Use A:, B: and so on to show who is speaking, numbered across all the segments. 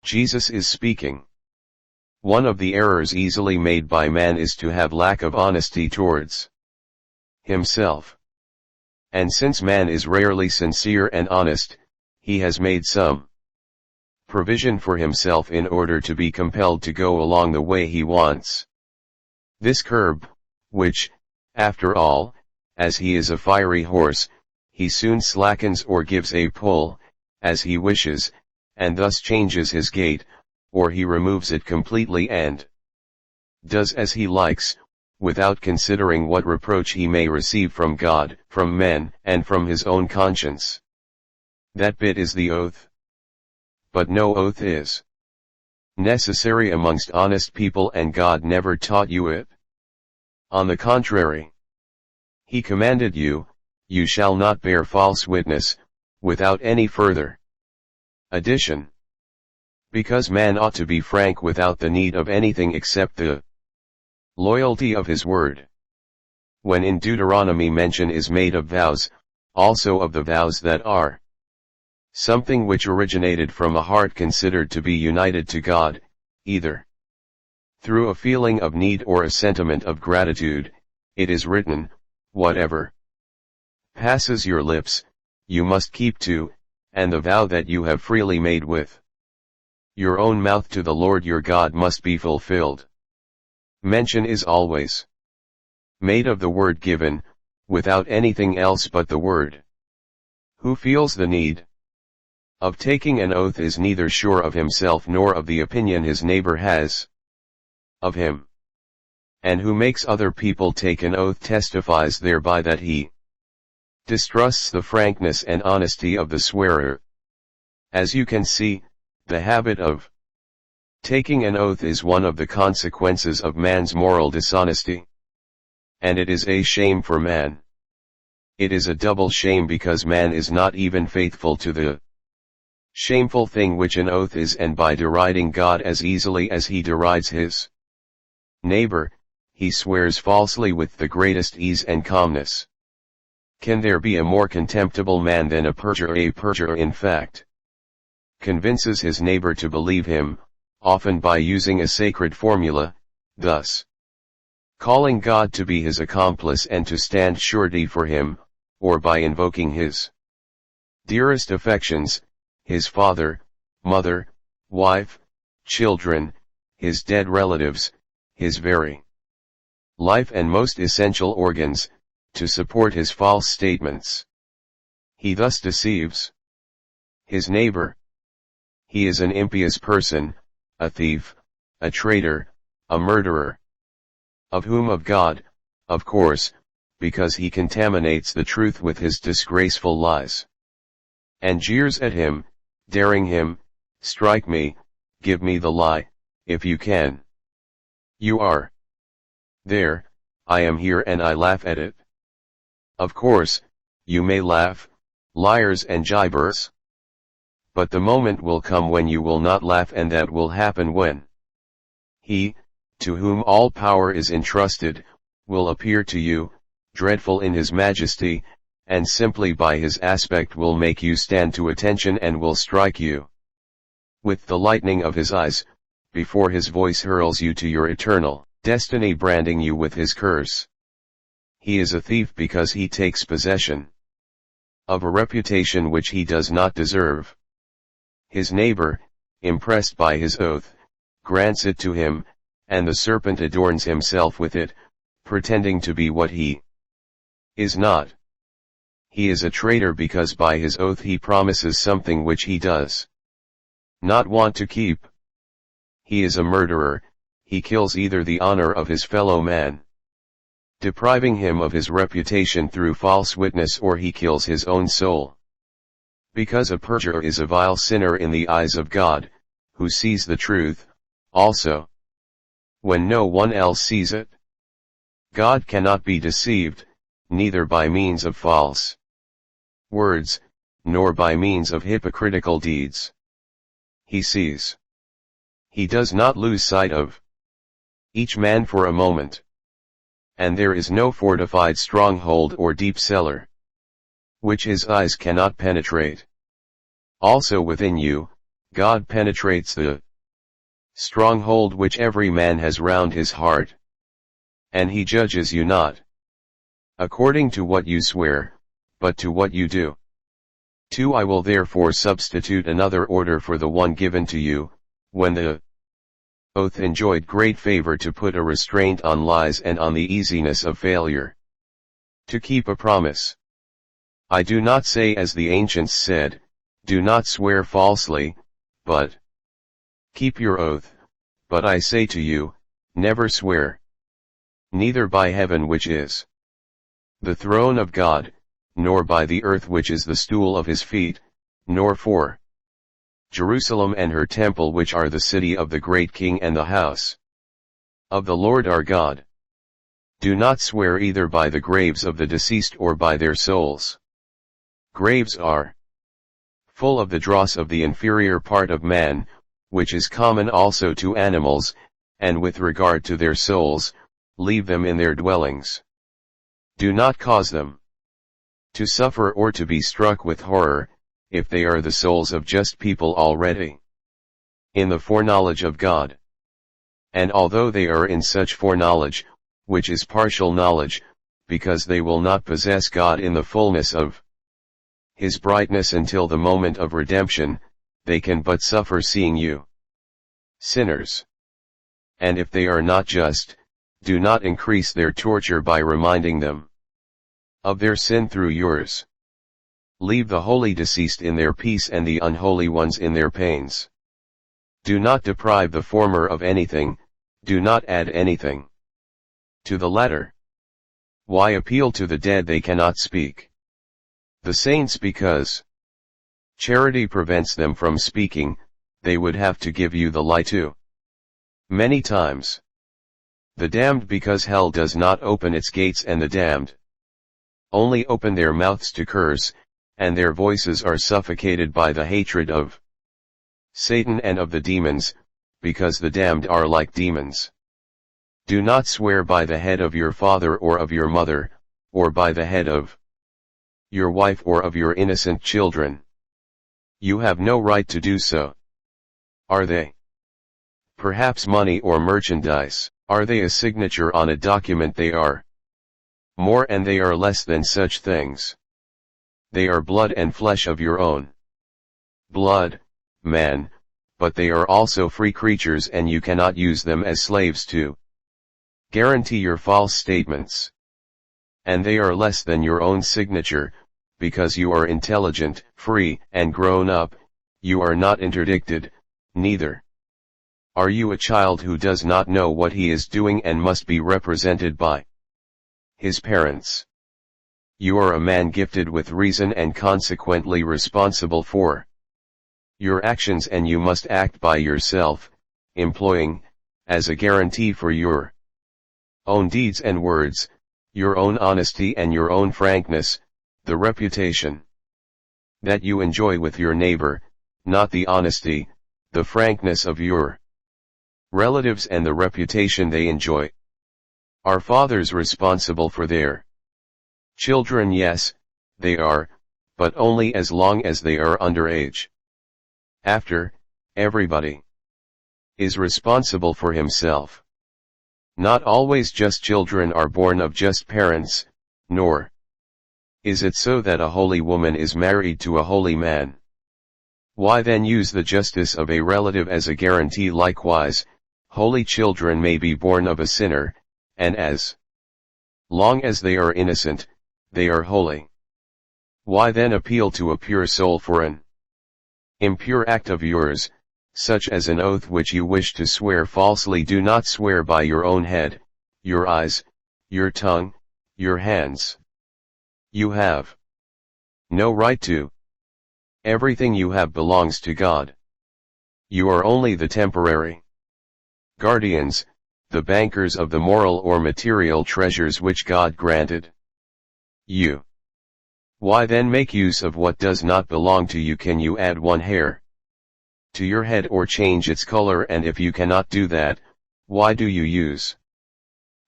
A: Jesus is speaking. One of the errors easily made by man is to have lack of honesty towards himself. And since man is rarely sincere and honest, he has made some provision for himself in order to be compelled to go along the way he wants. This curb, which, after all, as he is a fiery horse, he soon slackens or gives a pull, as he wishes, and thus changes his gait, or he removes it completely and does as he likes, without considering what reproach he may receive from God, from men, and from his own conscience. That bit is the oath. But no oath is necessary amongst honest people, and God never taught you it. On the contrary, he commanded you, "You shall not bear false witness," without any further addition. Because man ought to be frank without the need of anything except the loyalty of his word. When in Deuteronomy mention is made of vows, also of the vows that are something which originated from a heart considered to be united to God, either through a feeling of need or a sentiment of gratitude, it is written, "Whatever passes your lips, you must keep to, and the vow that you have freely made with your own mouth to the Lord your God must be fulfilled." Mention is always made of the word given, without anything else but the word. Who feels the need of taking an oath is neither sure of himself nor of the opinion his neighbor has of him. And who makes other people take an oath testifies thereby that he distrusts the frankness and honesty of the swearer. As you can see, the habit of taking an oath is one of the consequences of man's moral dishonesty. And it is a shame for man. It is a double shame because man is not even faithful to the shameful thing which an oath is, and by deriding God as easily as he derides his neighbor, he swears falsely with the greatest ease and calmness. Can there be a more contemptible man than a perjurer? A perjurer, in fact, convinces his neighbor to believe him, often by using a sacred formula, thus calling God to be his accomplice and to stand surety for him, or by invoking his dearest affections, his father, mother, wife, children, his dead relatives, his very life and most essential organs, to support his false statements. He thus deceives his neighbor. He is an impious person, a thief, a traitor, a murderer. Of whom? Of God, of course, because he contaminates the truth with his disgraceful lies. And jeers at him, daring him, "Strike me, give me the lie, if you can. You are there, I am here, and I laugh at it." Of course, you may laugh, liars and jibers. But the moment will come when you will not laugh, and that will happen when he, to whom all power is entrusted, will appear to you, dreadful in his majesty, and simply by his aspect will make you stand to attention and will strike you with the lightning of his eyes, before his voice hurls you to your eternal destiny, branding you with his curse. He is a thief because he takes possession of a reputation which he does not deserve. His neighbor, impressed by his oath, grants it to him, and the serpent adorns himself with it, pretending to be what he is not. He is a traitor because by his oath he promises something which he does not want to keep. He is a murderer. He kills either the honor of his fellow man, depriving him of his reputation through false witness, or he kills his own soul. Because a perjurer is a vile sinner in the eyes of God, who sees the truth, also, when no one else sees it. God cannot be deceived, neither by means of false words, nor by means of hypocritical deeds. He sees. He does not lose sight of each man for a moment. And there is no fortified stronghold or deep cellar which his eyes cannot penetrate. Also within you, God penetrates the stronghold which every man has round his heart. And he judges you not according to what you swear, but to what you do. 2. I will therefore substitute another order for the one given to you, when the oath enjoyed great favor, to put a restraint on lies and on the easiness of failure. To keep a promise. I do not say as the ancients said, do not swear falsely, but keep your oath, but I say to you, never swear. Neither by heaven which is the throne of God, nor by the earth which is the stool of his feet, nor for Jerusalem and her temple which are the city of the great King and the house of the Lord our God. Do not swear either by the graves of the deceased or by their souls. Graves are full of the dross of the inferior part of man, which is common also to animals, and with regard to their souls, leave them in their dwellings. Do not cause them to suffer or to be struck with horror, if they are the souls of just people already in the foreknowledge of God. And although they are in such foreknowledge, which is partial knowledge, because they will not possess God in the fullness of his brightness until the moment of redemption, they can but suffer seeing you sinners. And if they are not just, do not increase their torture by reminding them of their sin through yours. Leave the holy deceased in their peace and the unholy ones in their pains. Do not deprive the former of anything, do not add anything to the latter. Why appeal to the dead? They cannot speak. The saints, because charity prevents them from speaking, they would have to give you the lie too many times. The damned, because hell does not open its gates, and the damned only open their mouths to curse, and their voices are suffocated by the hatred of Satan and of the demons, because the damned are like demons. Do not swear by the head of your father or of your mother, or by the head of your wife or of your innocent children. You have no right to do so. Are they perhaps money or merchandise? Are they a signature on a document? They are more, and they are less than such things. They are blood and flesh of your own blood, man, but they are also free creatures, and you cannot use them as slaves to guarantee your false statements. And they are less than your own signature, because you are intelligent, free, and grown up. You are not interdicted, neither are you a child who does not know what he is doing and must be represented by his parents. You are a man gifted with reason and consequently responsible for your actions, and you must act by yourself, employing, as a guarantee for your own deeds and words, your own honesty and your own frankness, the reputation that you enjoy with your neighbor, not the honesty, the frankness of your relatives and the reputation they enjoy. Are fathers responsible for their children? Yes, they are, but only as long as they are underage. After, everybody is responsible for himself. Not always just children are born of just parents, nor is it so that a holy woman is married to a holy man. Why then use the justice of a relative as a guarantee? Likewise, holy children may be born of a sinner, and as long as they are innocent, they are holy. Why then appeal to a pure soul for an impure act of yours, such as an oath which you wish to swear falsely? Do not swear by your own head, your eyes, your tongue, your hands. You have no right to. Everything you have belongs to God. You are only the temporary guardians, the bankers of the moral or material treasures which God granted you. Why then make use of what does not belong to you? Can you add one hair to your head or change its color? And if you cannot do that, why do you use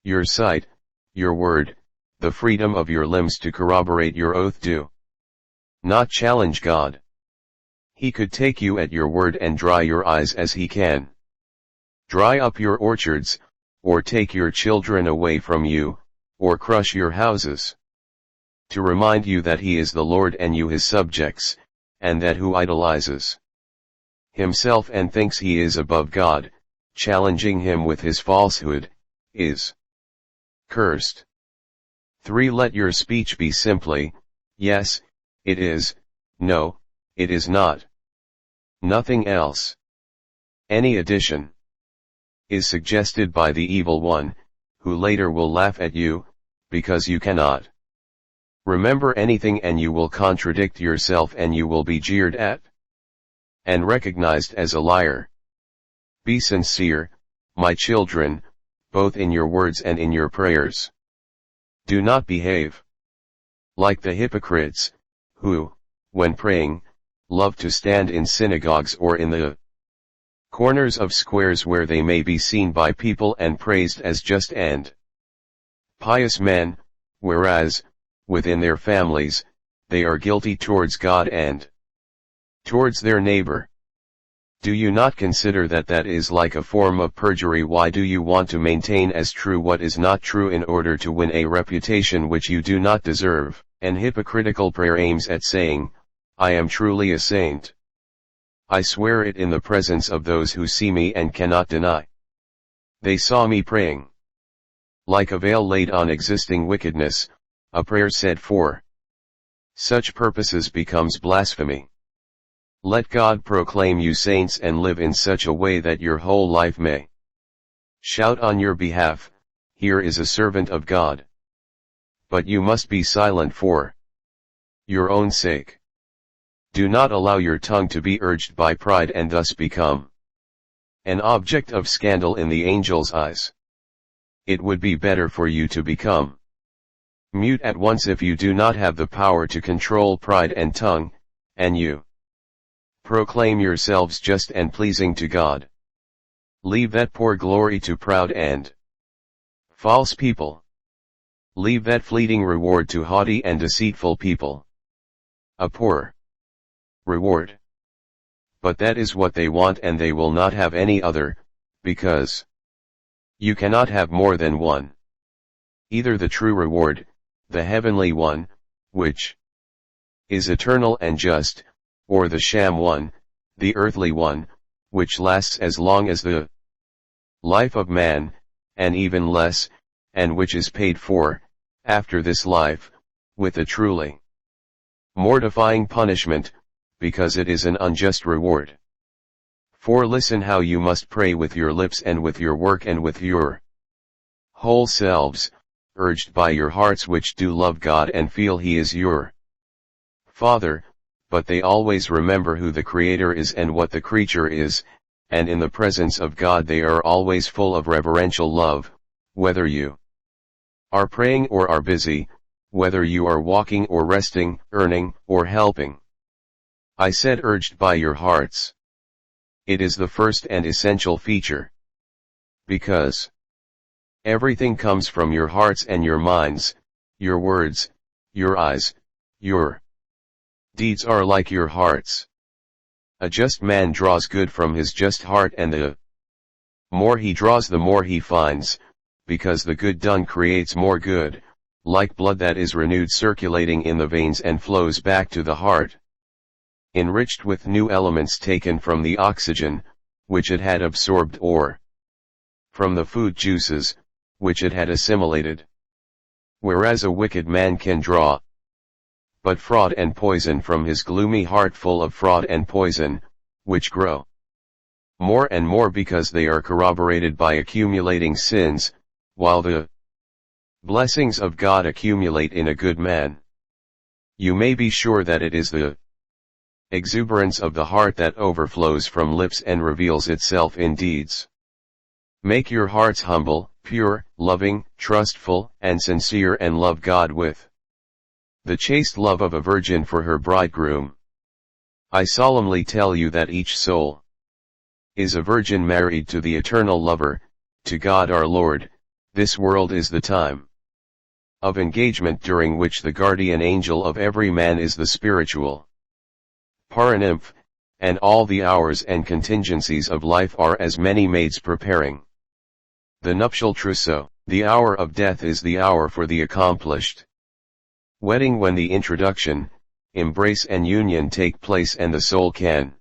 A: your sight, your word, the freedom of your limbs to corroborate your oath? Do not challenge God. He could take you at your word and dry your eyes as he can dry up your orchards, or take your children away from you, or crush your houses. To remind you that he is the Lord and you his subjects, and that who idolizes himself and thinks he is above God, challenging him with his falsehood, is cursed. 3. Let your speech be simply, yes, it is, no, it is not. Nothing else. Any addition is suggested by the evil one, who later will laugh at you, because you cannot remember anything and you will contradict yourself and you will be jeered at and recognized as a liar. Be sincere, my children, both in your words and in your prayers. Do not behave like the hypocrites, who, when praying, love to stand in synagogues or in the corners of squares where they may be seen by people and praised as just and pious men, whereas, within their families, they are guilty towards God and towards their neighbor. Do you not consider that that is like a form of perjury? Why do you want to maintain as true what is not true in order to win a reputation which you do not deserve? An hypocritical prayer aims at saying, I am truly a saint. I swear it in the presence of those who see me and cannot deny. They saw me praying. Like a veil laid on existing wickedness, a prayer said for such purposes becomes blasphemy. Let God proclaim you saints and live in such a way that your whole life may shout on your behalf, here is a servant of God. But you must be silent for your own sake. Do not allow your tongue to be urged by pride and thus become an object of scandal in the angel's eyes. It would be better for you to become mute at once if you do not have the power to control pride and tongue, and you proclaim yourselves just and pleasing to God. Leave that poor glory to proud and false people. Leave that fleeting reward to haughty and deceitful people. A poor reward. But that is what they want and they will not have any other, because you cannot have more than one. Either the true reward, the heavenly one, which is eternal and just, or the sham one, the earthly one, which lasts as long as the life of man, and even less, and which is paid for, after this life, with a truly mortifying punishment, because it is an unjust reward. 4. Listen how you must pray with your lips and with your work and with your whole selves, urged by your hearts which do love God and feel He is your Father, but they always remember who the Creator is and what the creature is, and in the presence of God they are always full of reverential love, whether you are praying or are busy, whether you are walking or resting, earning or helping. I said urged by your hearts. It is the first and essential feature. Because everything comes from your hearts and your minds, your words, your eyes, your deeds are like your hearts. A just man draws good from his just heart, and the more he draws the more he finds, because the good done creates more good, like blood that is renewed circulating in the veins and flows back to the heart, enriched with new elements taken from the oxygen, which it had absorbed, or from the food juices, which it had assimilated. Whereas a wicked man can draw but fraud and poison from his gloomy heart full of fraud and poison, which grow more and more because they are corroborated by accumulating sins, while the blessings of God accumulate in a good man. You may be sure that it is the exuberance of the heart that overflows from lips and reveals itself in deeds. Make your hearts humble, pure, loving, trustful, and sincere, and love God with the chaste love of a virgin for her bridegroom. I solemnly tell you that each soul is a virgin married to the eternal lover, to God our Lord. This world is the time of engagement during which the guardian angel of every man is the spiritual paranymph, and all the hours and contingencies of life are as many maids preparing the nuptial trousseau. The hour of death is the hour for the accomplished wedding, when the introduction, embrace and union take place and the soul can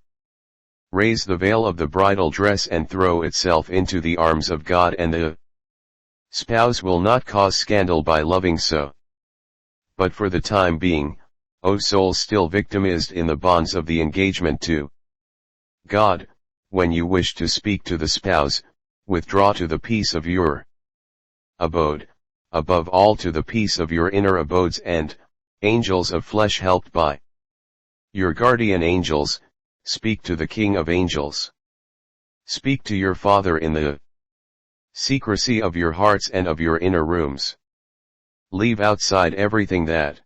A: raise the veil of the bridal dress and throw itself into the arms of God, and the spouse will not cause scandal by loving so. But for the time being, O soul still victimized in the bonds of the engagement to God, when you wish to speak to the spouse, withdraw to the peace of your abode, above all to the peace of your inner abodes, and, angels of flesh helped by your guardian angels, speak to the King of angels. Speak to your Father in the secrecy of your hearts and of your inner rooms. Leave outside everything that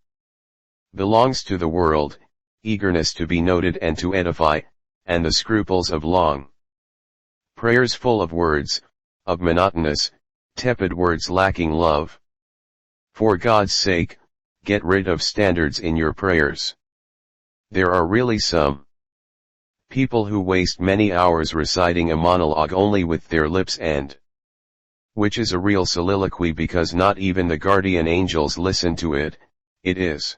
A: belongs to the world, eagerness to be noted and to edify, and the scruples of long prayers full of words, of monotonous, tepid words lacking love. For God's sake, get rid of standards in your prayers. There are really some people who waste many hours reciting a monologue only with their lips, and which is a real soliloquy because not even the guardian angels listen to it. It is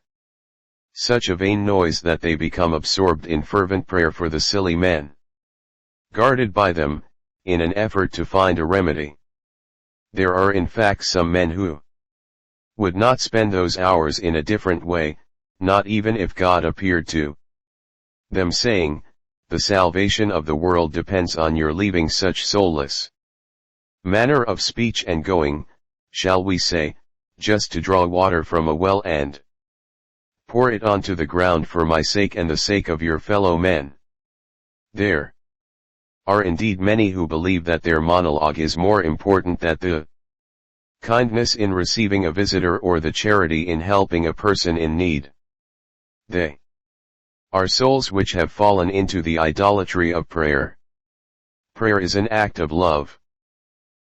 A: such a vain noise that they become absorbed in fervent prayer for the silly men guarded by them, in an effort to find a remedy. There are in fact some men who would not spend those hours in a different way, not even if God appeared to them saying, the salvation of the world depends on your leaving such soulless manner of speech and going, shall we say, just to draw water from a well and pour it onto the ground for my sake and the sake of your fellow men. There are indeed many who believe that their monologue is more important than the kindness in receiving a visitor or the charity in helping a person in need. They are souls which have fallen into the idolatry of prayer. Prayer is an act of love.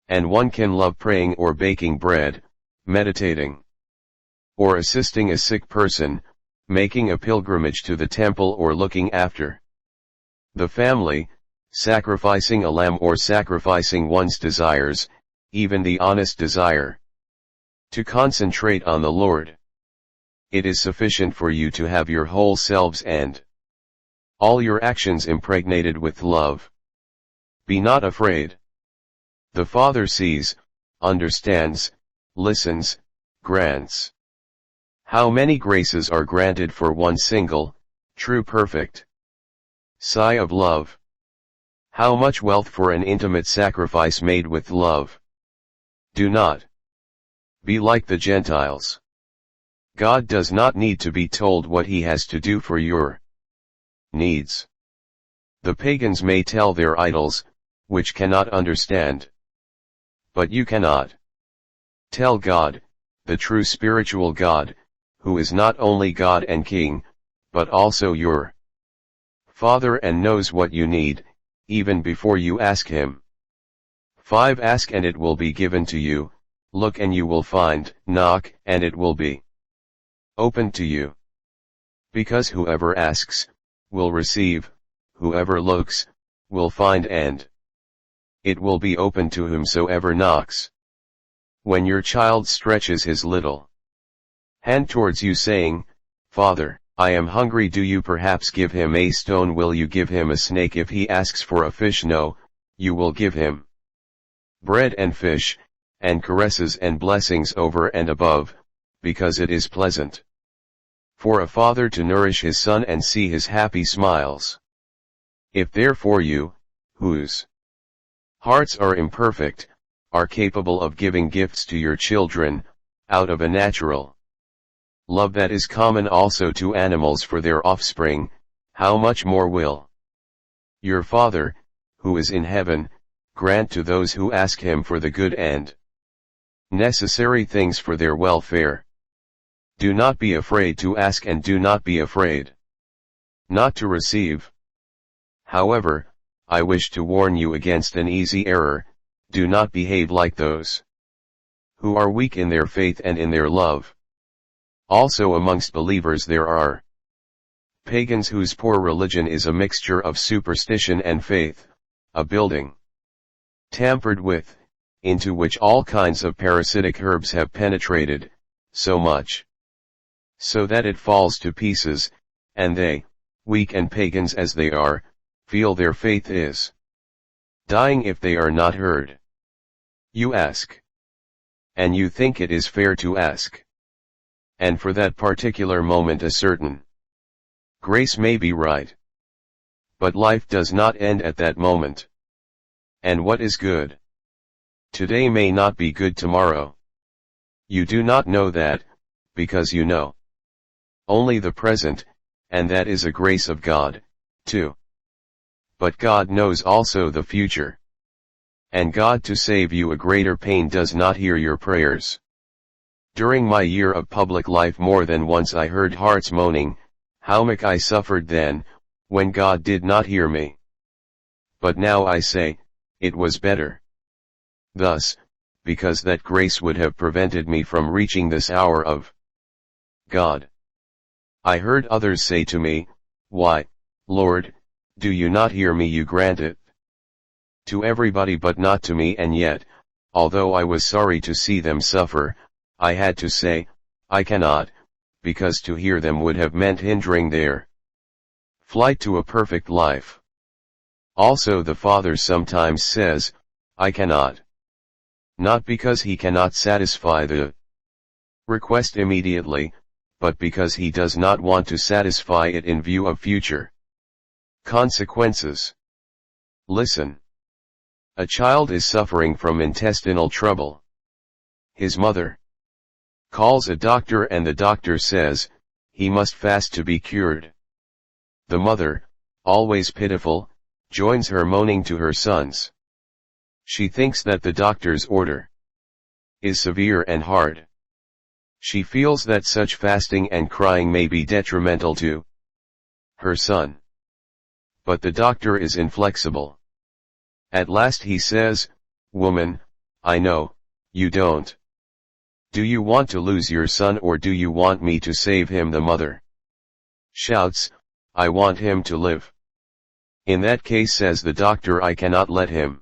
A: And one can love praying or baking bread, meditating, or assisting a sick person, making a pilgrimage to the temple or looking after the family, sacrificing a lamb or sacrificing one's desires, even the honest desire to concentrate on the Lord. It is sufficient for you to have your whole selves and all your actions impregnated with love. Be not afraid. The Father sees, understands, listens, grants. How many graces are granted for one single, true perfect sigh of love? How much wealth for an intimate sacrifice made with love? Do not be like the Gentiles. God does not need to be told what he has to do for your needs. The pagans may tell their idols, which cannot understand. But you cannot tell God, the true spiritual God, who is not only God and King, but also your Father and knows what you need, even before you ask him. 5. Ask and it will be given to you, look and you will find, knock and it will be open to you. Because whoever asks, will receive, whoever looks, will find, and it will be open to whomsoever knocks. When your child stretches his little hand towards you saying, Father, I am hungry, do you perhaps give him a stone? Will you give him a snake? If he asks for a fish, no, you will give him bread and fish, and caresses and blessings over and above, because it is pleasant for a father to nourish his son and see his happy smiles. If therefore you, whose hearts are imperfect, are capable of giving gifts to your children, out of a natural love that is common also to animals for their offspring, how much more will your Father, who is in heaven, grant to those who ask him for the good and necessary things for their welfare. Do not be afraid to ask and do not be afraid not to receive. However, I wish to warn you against an easy error. Do not behave like those who are weak in their faith and in their love. Also amongst believers there are Pagans whose poor religion is a mixture of superstition and faith, a building tampered with, into which all kinds of parasitic herbs have penetrated, so much so that it falls to pieces, and they, weak and pagans as they are, feel their faith is dying if they are not heard. You ask. And you think it is fair to ask. And for that particular moment a certain grace may be right. But life does not end at that moment. And what is good today may not be good tomorrow. You do not know that, because you know only the present, and that is a grace of God, too. But God knows also the future. And God to save you a greater pain does not hear your prayers. During my year of public life more than once I heard hearts moaning, how much I suffered then, when God did not hear me. But now I say, it was better. Thus, because that grace would have prevented me from reaching this hour of God. I heard others say to me, why, Lord, do you not hear me? You grant it to everybody but not to me. And yet, although I was sorry to see them suffer, I had to say, I cannot, because to hear them would have meant hindering their flight to a perfect life. Also the Father sometimes says, I cannot. Not because he cannot satisfy the request immediately, but because he does not want to satisfy it in view of future consequences. Listen. A child is suffering from intestinal trouble. His mother calls a doctor and the doctor says, he must fast to be cured. The mother, always pitiful, joins her moaning to her sons. She thinks that the doctor's order is severe and hard. She feels that such fasting and crying may be detrimental to her son. But the doctor is inflexible. At last he says, woman, I know, you don't. Do you want to lose your son or do you want me to save him? The mother shouts, I want him to live. In that case, says the doctor, I cannot let him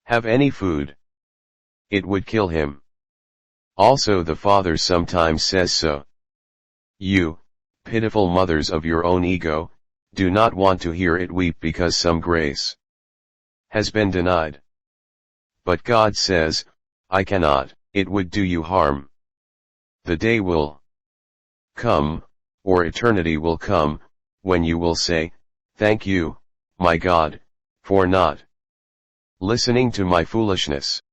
A: have any food. It would kill him. Also the father sometimes says so. You, pitiful mothers of your own ego, do not want to hear it weep because some grace has been denied. But God says, I cannot, it would do you harm. The day will come, or eternity will come, when you will say, thank you, my God, for not listening to my foolishness.